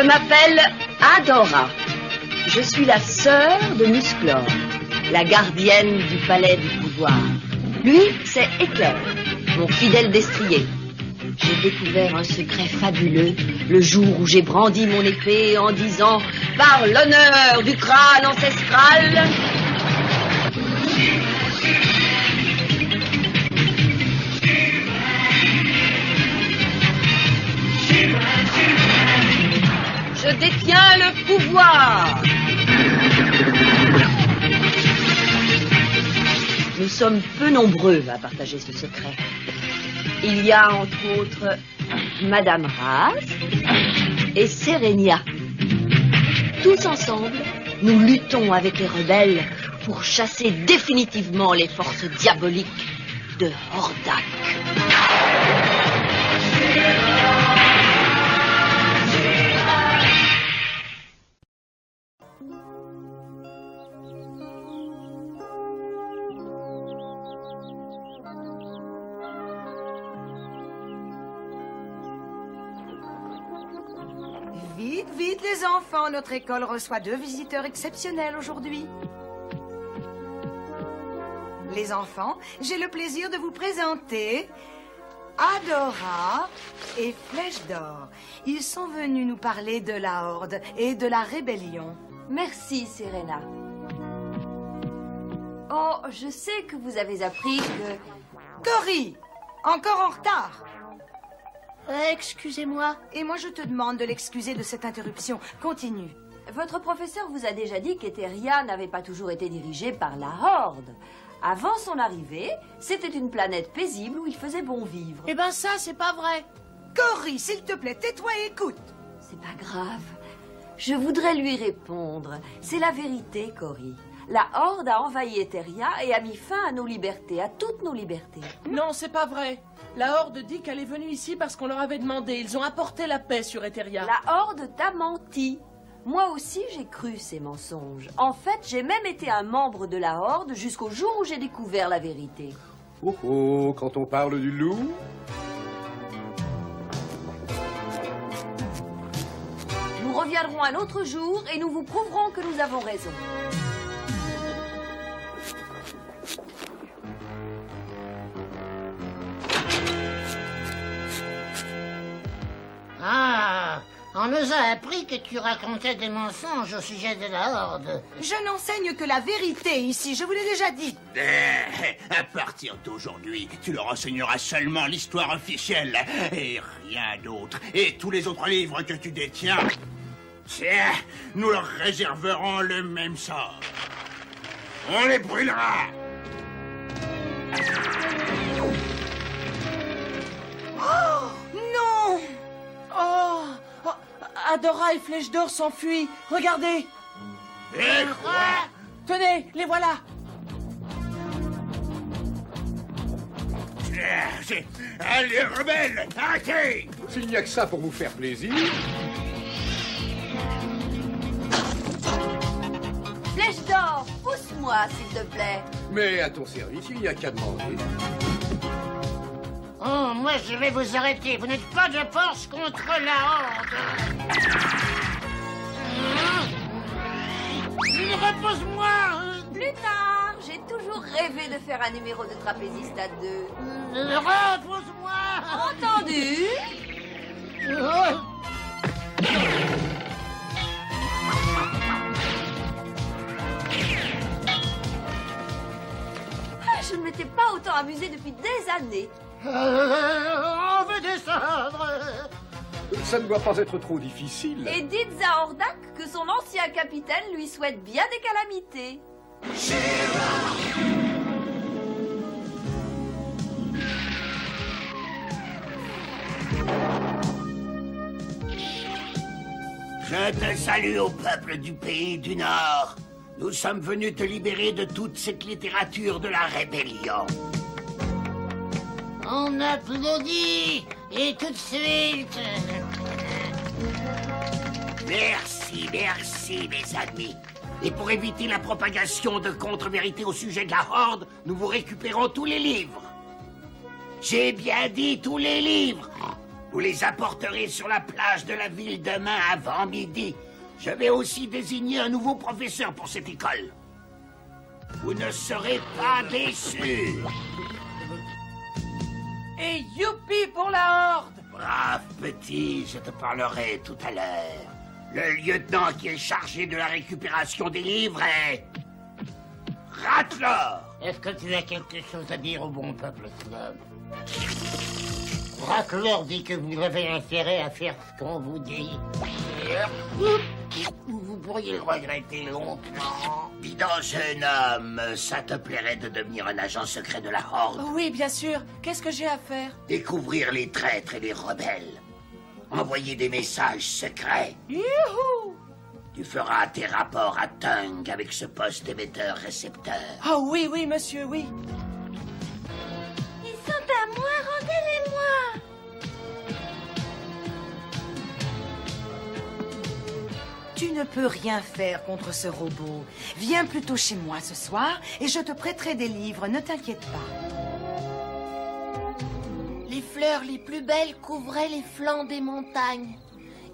m'appelle Adora. Je suis la sœur de Musclor, la gardienne du palais du pouvoir. Lui, c'est Éclair, mon fidèle destrier. J'ai découvert un secret fabuleux le jour où j'ai brandi mon épée en disant « Par l'honneur du crâne ancestral !» Je détiens le pouvoir. Nous sommes peu nombreux à partager ce secret. Il y a entre autres Madame Raz et Serenia. Tous ensemble, nous luttons avec les rebelles pour chasser définitivement les forces diaboliques de Hordak. Vite, vite les enfants, notre école reçoit 2 visiteurs exceptionnels aujourd'hui. Les enfants, j'ai le plaisir de vous présenter Adora et Flèche d'Or. Ils sont venus nous parler de la Horde et de la rébellion. Merci, Serena. Oh, je sais que vous avez appris que... Cory, encore en retard. Excusez-moi. Et moi, je te demande de l'excuser de cette interruption. Continue. Votre professeur vous a déjà dit qu'Eteria n'avait pas toujours été dirigée par la Horde. Avant son arrivée, c'était une planète paisible où il faisait bon vivre. Eh ben ça, c'est pas vrai. Cory, s'il te plaît, tais-toi et écoute. C'est pas grave. Je voudrais lui répondre. C'est la vérité, Cory. La Horde a envahi Eteria et a mis fin à nos libertés, à toutes nos libertés. Non, c'est pas vrai. La Horde dit qu'elle est venue ici parce qu'on leur avait demandé. Ils ont apporté la paix sur Eteria. La Horde t'a menti. Moi aussi, j'ai cru ces mensonges. En fait, j'ai même été un membre de la Horde jusqu'au jour où j'ai découvert la vérité. Oh oh, quand on parle du loup... Nous reviendrons un autre jour et nous vous prouverons que nous avons raison. Ah, on nous a appris que tu racontais des mensonges au sujet de la Horde. Je n'enseigne que la vérité ici, je vous l'ai déjà dit. À partir d'aujourd'hui, tu leur enseigneras seulement l'histoire officielle et rien d'autre. Et tous les autres livres que tu détiens, tiens, nous leur réserverons le même sort. On les brûlera. Oh, non! Oh, Adora et Flèche d'Or s'enfuient. Regardez. Et quoi? Tenez, les voilà. Allez, rebelles, arrêtez! S'il n'y a que ça pour vous faire plaisir... Flèche d'Or, pousse-moi, s'il te plaît. Mais à ton service, il n'y a qu'à demander. Oh, moi je vais vous arrêter. Vous n'êtes pas de force contre la Horde. Repose-moi. Plus tard, j'ai toujours rêvé de faire un numéro de trapéziste à 2. Repose-moi. Entendu? Je ne m'étais pas autant amusée depuis des années. On veut descendre. Ça ne doit pas être trop difficile. Et dites à Hordak que son ancien capitaine lui souhaite bien des calamités. Je te salue au peuple du pays du Nord. Nous sommes venus te libérer de toute cette littérature de la rébellion. On applaudit et tout de suite. Merci, merci, mes amis. Et pour éviter la propagation de contre-vérités au sujet de la Horde, nous vous récupérons tous les livres. J'ai bien dit tous les livres. Vous les apporterez sur la plage de la ville demain avant midi. Je vais aussi désigner un nouveau professeur pour cette école. Vous ne serez pas déçus. Et youpi pour la horde! Brave petit, je te parlerai tout à l'heure. Le lieutenant qui est chargé de la récupération des livres est... Ratlor! Est-ce que tu as quelque chose à dire au bon peuple snob? Ratlor dit que vous avez intérêt à faire ce qu'on vous dit. Vous pourriez le regretter longtemps. Dis donc, jeune homme, ça te plairait de devenir un agent secret de la Horde? Oui, bien sûr. Qu'est-ce que j'ai à faire? Découvrir les traîtres et les rebelles. Envoyer des messages secrets. Youhou! Tu feras tes rapports à Tung avec ce poste émetteur-récepteur. Oh oui, oui, monsieur, oui. Ils sont à moi, rendez-les-moi. Tu ne peux rien faire contre ce robot. Viens plutôt chez moi ce soir et je te prêterai des livres, ne t'inquiète pas. Les fleurs les plus belles couvraient les flancs des montagnes.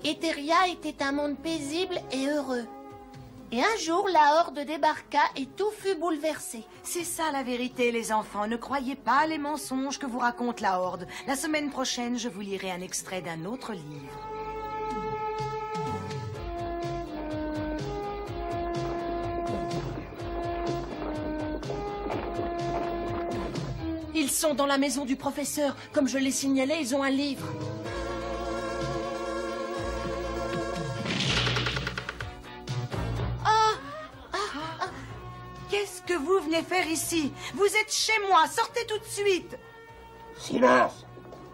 Eteria était un monde paisible et heureux. Et un jour, la Horde débarqua et tout fut bouleversé. C'est ça la vérité, les enfants. Ne croyez pas les mensonges que vous raconte la Horde. La semaine prochaine, je vous lirai un extrait d'un autre livre. Ils sont dans la maison du professeur. Comme je l'ai signalé, ils ont un livre. Qu'est-ce que vous venez faire ici? Vous êtes chez moi, sortez tout de suite. Silence!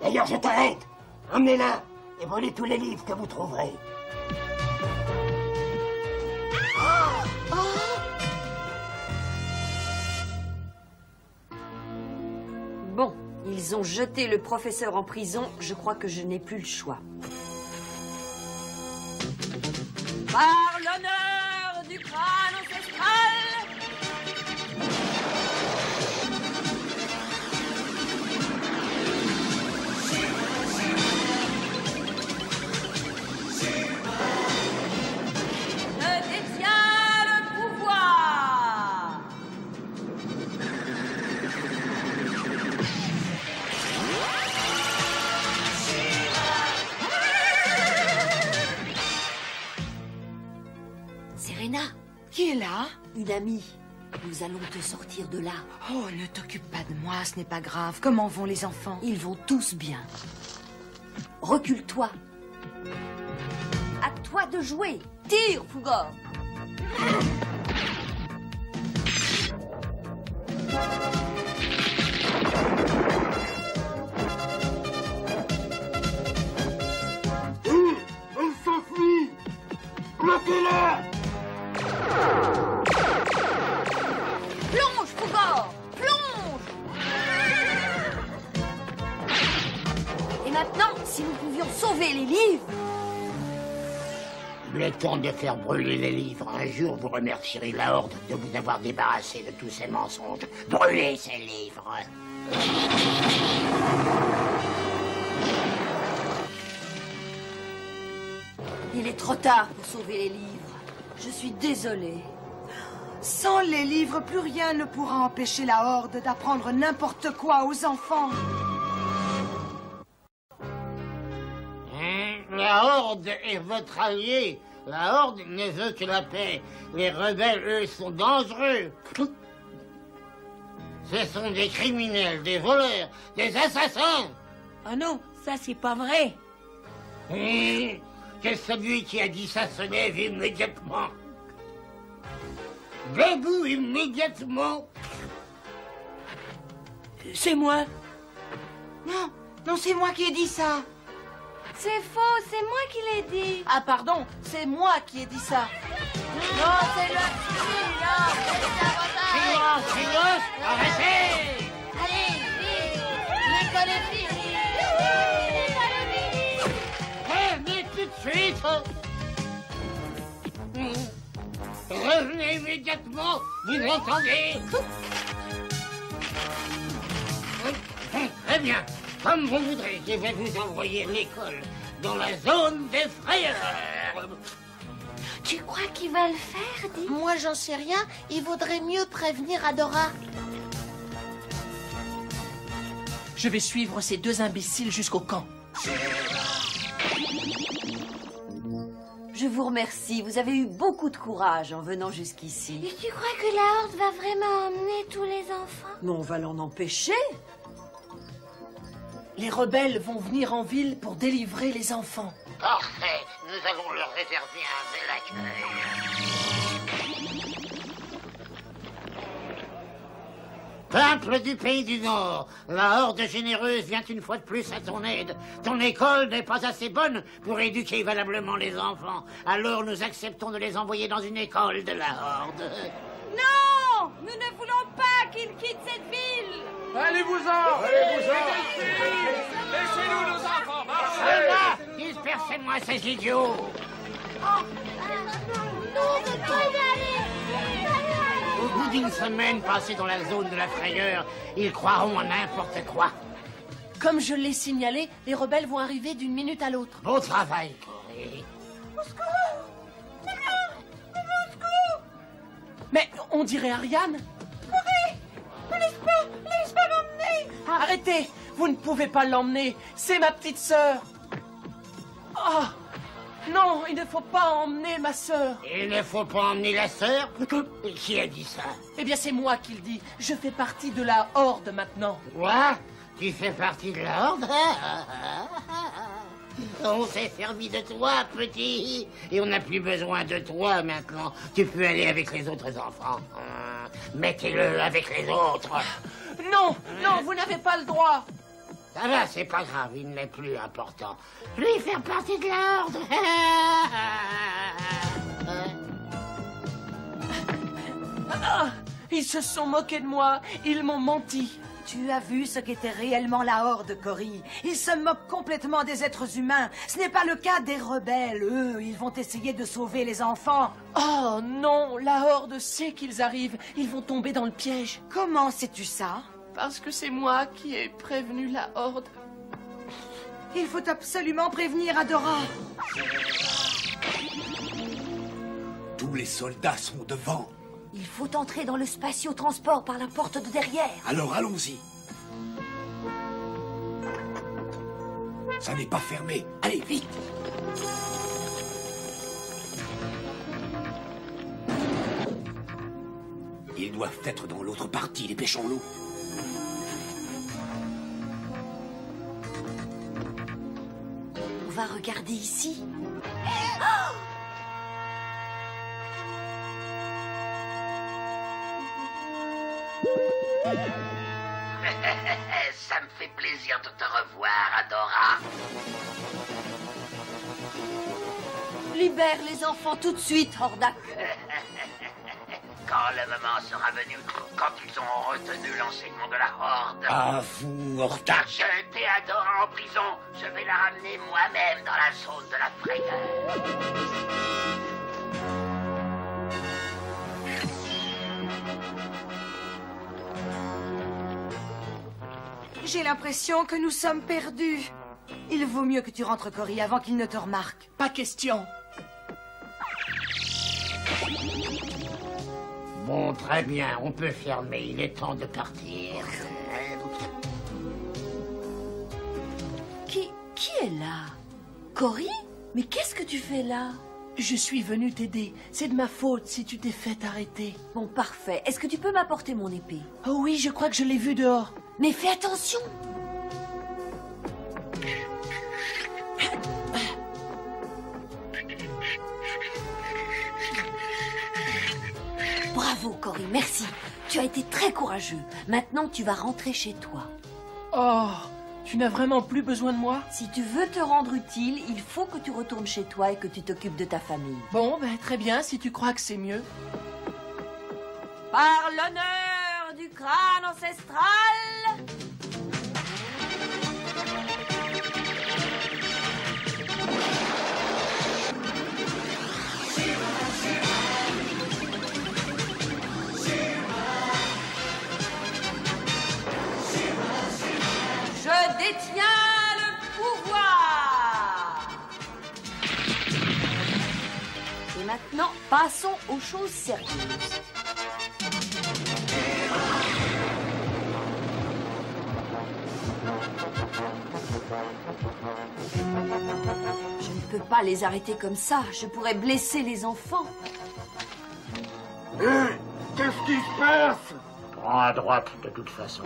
D'ailleurs, je t'arrête. Emmenez-la et volez tous les livres que vous trouverez. Bon, ils ont jeté le professeur en prison. Je crois que je n'ai plus le choix. Par l'honneur du crâne ancestral, je détiens le pouvoir. Serena, Qui est là? Une amie, nous allons te sortir de là. Oh, ne t'occupe pas de moi, ce n'est pas grave. Comment vont les enfants? Ils vont tous bien. Recule-toi. À toi de jouer. Tire, Fugor. Elle s'enfuit! Bloquez-la! Plonge, Fugor. Plonge. Et maintenant, si nous pouvions sauver les livres... Il est temps de faire brûler les livres. Un jour, vous remercierez la Horde de vous avoir débarrassé de tous ces mensonges. Brûlez ces livres! Il est trop tard pour sauver les livres. Je suis désolée. Sans les livres, plus rien ne pourra empêcher la Horde d'apprendre n'importe quoi aux enfants. La Horde est votre allié. La Horde ne veut que la paix. Les rebelles, eux, sont dangereux. Ce sont des criminels, des voleurs, des assassins. Oh non, ça c'est pas vrai. Que celui qui a dit ça se lève immédiatement. Debout immédiatement. C'est moi. Non, non, c'est moi qui ai dit ça. c'est faux, c'est moi qui l'ai dit. Ah pardon, c'est moi qui ai dit ça. Non, c'est le Silence, silence, arrêtez! Allez, vite, l'école est finie. Revenez tout de suite! Revenez immédiatement, vous m'entendez? Très bien. Comme vous voudrez, je vais vous envoyer l'école dans la zone des frayeurs. Tu crois qu'il va le faire, dis? Moi, j'en sais rien. Il vaudrait mieux prévenir Adora. Je vais suivre ces deux imbéciles jusqu'au camp. Je vous remercie, vous avez eu beaucoup de courage en venant jusqu'ici. Et tu crois que la Horde va vraiment emmener tous les enfants? Mais on va l'en empêcher. Les rebelles vont venir en ville pour délivrer les enfants. Parfait, nous allons leur réserver un bel accueil. Peuple du pays du Nord, la Horde généreuse vient une fois de plus à ton aide. Ton école n'est pas assez bonne pour éduquer valablement les enfants. Alors nous acceptons de les envoyer dans une école de la Horde. Non! Nous ne voulons pas qu'ils quittent cette ville! Allez-vous-en! Allez-vous-en! Laissez-nous nos enfants marcher! Soldats, dispersez-moi ces idiots! Au bout d'une semaine passée dans la zone de la frayeur, ils croiront à n'importe quoi. Comme je l'ai signalé, les rebelles vont arriver d'une minute à l'autre. Beau travail, Corée. Mais on dirait Ariane. Laisse-moi m'emmener. Arrêtez, vous ne pouvez pas l'emmener. C'est ma petite sœur. Oh, non, il ne faut pas emmener ma sœur. Il ne faut pas emmener la sœur? Qui a dit ça? Eh bien, c'est moi qui le dis. Je fais partie de la Horde maintenant. Quoi? Tu fais partie de la Horde? On s'est servi de toi, petit. Et on n'a plus besoin de toi maintenant. Tu peux aller avec les autres enfants. Mettez-le avec les autres. Non, non, vous n'avez pas le droit. Ça va, c'est pas grave, il n'est plus important. Lui faire partie de la Horde. Ah, ils se sont moqués de moi. Ils m'ont menti. Tu as vu ce qu'était réellement la Horde, Cory. Ils se moquent complètement des êtres humains. Ce n'est pas le cas des rebelles. Eux, ils vont essayer de sauver les enfants. Oh non, la Horde sait qu'ils arrivent. Ils vont tomber dans le piège. Comment sais-tu ça? Parce que c'est moi qui ai prévenu la Horde. Il faut absolument prévenir Adora. Tous les soldats sont devant. Il faut entrer dans le spatio-transport par la porte de derrière. Alors allons-y. Ça n'est pas fermé. Allez, vite. Ils doivent être dans l'autre partie, dépêchons-nous. On va regarder ici. Ça me fait plaisir de te revoir, Adora. Libère les enfants tout de suite, Hordak. Quand le moment sera venu, quand ils auront retenu l'enseignement de la Horde. À vous, Hordak. Jetez Adora en prison. Je vais la ramener moi-même dans la zone de la frayeur. J'ai l'impression que nous sommes perdus. Il vaut mieux que tu rentres, Cory, avant qu'il ne te remarque. Pas question. Bon, très bien, on peut fermer. Il est temps de partir. Qui est là? Cory? Mais qu'est-ce que tu fais là? Je suis venu t'aider. C'est de ma faute si tu t'es fait arrêter. Bon, parfait. Est-ce que tu peux m'apporter mon épée? Oh oui, je crois que je l'ai vue dehors. Mais fais attention! Bravo, Cory, merci. Tu as été très courageux. Maintenant, tu vas rentrer chez toi. Oh, tu n'as vraiment plus besoin de moi? Si tu veux te rendre utile, il faut que tu retournes chez toi et que tu t'occupes de ta famille. Bon, ben très bien, si tu crois que c'est mieux. Par l'honneur du crâne ancestral... Je détiens Et maintenant, passons aux choses sérieuses. Je ne peux pas les arrêter comme ça. Je pourrais blesser les enfants. Qu'est-ce qui se passe? Prends à droite, de toute façon.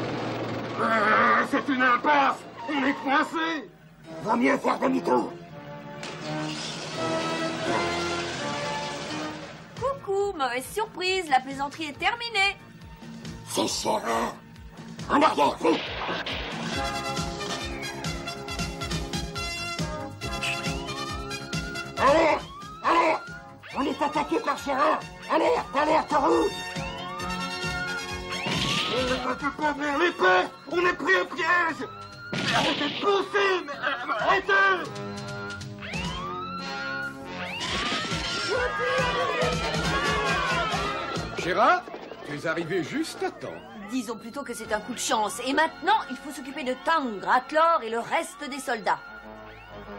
C'est une impasse. On est coincé. Va mieux faire demi-tour. Coucou, mauvaise surprise. La plaisanterie est terminée. C'est Chéra. En arrière, vite. Alerte! Alerte! On est attaqué par Chéra. Alerte! Alerte rouge! On ne peut pas ouvrir l'épée. On est pris au piège. Arrêtez de pousser. Arrêtez. Chéra, tu es arrivé juste à temps. Disons plutôt que c'est un coup de chance. Et maintenant, il faut s'occuper de Tang, Ratlor et le reste des soldats.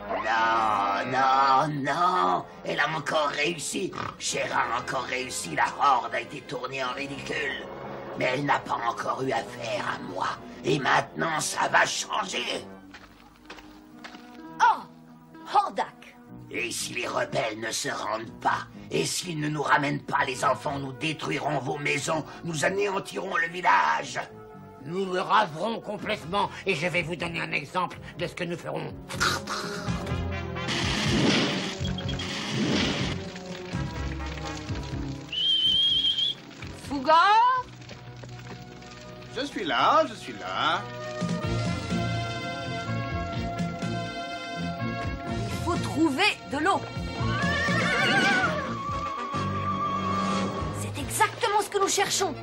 Non, non, non. Elle a encore réussi. Chéra a encore réussi. La horde a été tournée en ridicule. Mais elle n'a pas encore eu affaire à moi. Et maintenant, ça va changer. Oh, Hordak. Et si les rebelles ne se rendent pas, et s'ils ne nous ramènent pas les enfants, nous détruirons vos maisons, nous anéantirons le village. Nous le raserons complètement, et je vais vous donner un exemple de ce que nous ferons. Fouga. Je suis là, je suis là. Il faut trouver de l'eau. C'est exactement ce que nous cherchons.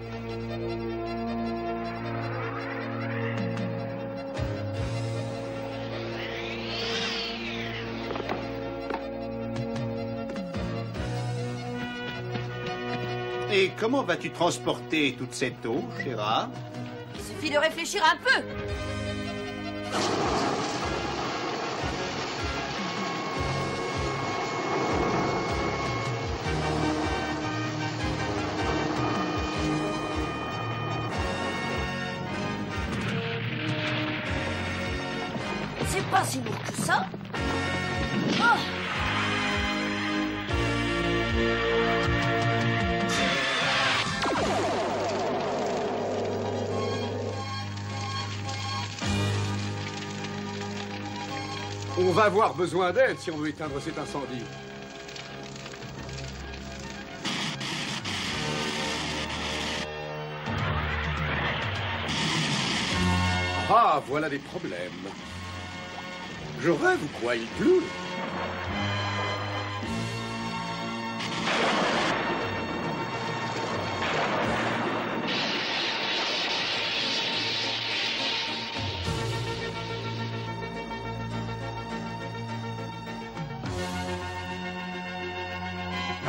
Et comment vas-tu transporter toute cette eau, Chéra? Il suffit de réfléchir un peu. C'est pas si lourd que ça. Oh. On va avoir besoin d'aide si on veut éteindre cet incendie. Ah, voilà des problèmes. Je rêve ou quoi, il pleut?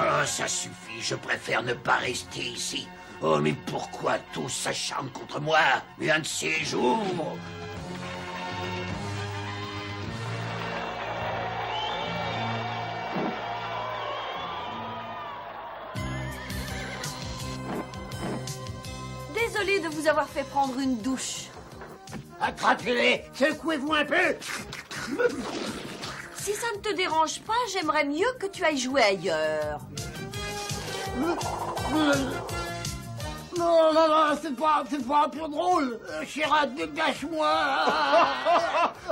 Oh, ça suffit, je préfère ne pas rester ici. Oh, mais pourquoi tous s'acharnent contre moi? Un de ces jours... Désolée de vous avoir fait prendre une douche. Attrapez-les! Secouez-vous un peu! Si ça ne te dérange pas, j'aimerais mieux que tu ailles jouer ailleurs. Non, non, non, c'est pas un peu drôle. Chéra, dégage-moi.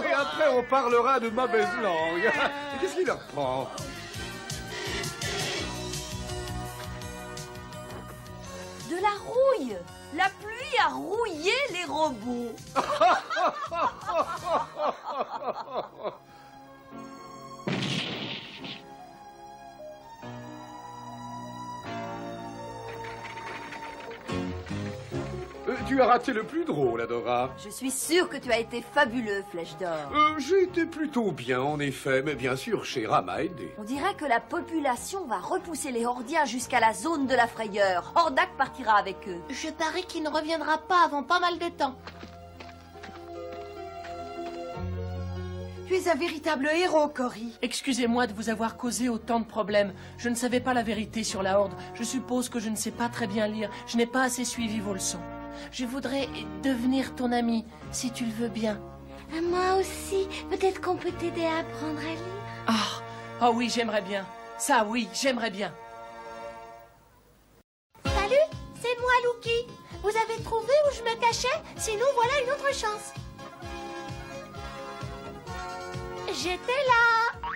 Et après, on parlera de mauvaise langue. Qu'est-ce qu'il leur prend? De la rouille. La pluie a rouillé les robots. Tu as raté le plus drôle, Adora. Je suis sûre que tu as été fabuleux, Flèche d'Or. J'ai été plutôt bien, en effet, mais bien sûr, Chéra m'a aidé. On dirait que la population va repousser les Hordiens jusqu'à la zone de la frayeur. Hordak partira avec eux. Je parie qu'il ne reviendra pas avant pas mal de temps. Tu es un véritable héros, Cory. Excusez-moi de vous avoir causé autant de problèmes. Je ne savais pas la vérité sur la Horde. Je suppose que je ne sais pas très bien lire. Je n'ai pas assez suivi vos leçons. Je voudrais devenir ton ami, si tu le veux bien. Moi aussi. Peut-être qu'on peut t'aider à apprendre à lire. Ah oui, j'aimerais bien. Ça, oui, j'aimerais bien. Salut, c'est moi, Lookie. Vous avez trouvé où je me cachais? Sinon, voilà une autre chance. J'étais là.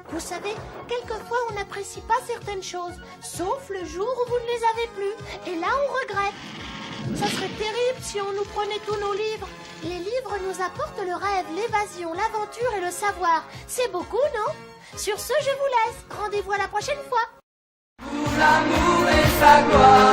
Vous savez, quelquefois on n'apprécie pas certaines choses, sauf le jour où vous ne les avez plus. Et là, on regrette. Ça serait terrible si on nous prenait tous nos livres. Les livres nous apportent le rêve, l'évasion, l'aventure et le savoir. C'est beaucoup, non? Sur ce, je vous laisse. Rendez-vous à la prochaine fois. Pour l'amour et sa gloire.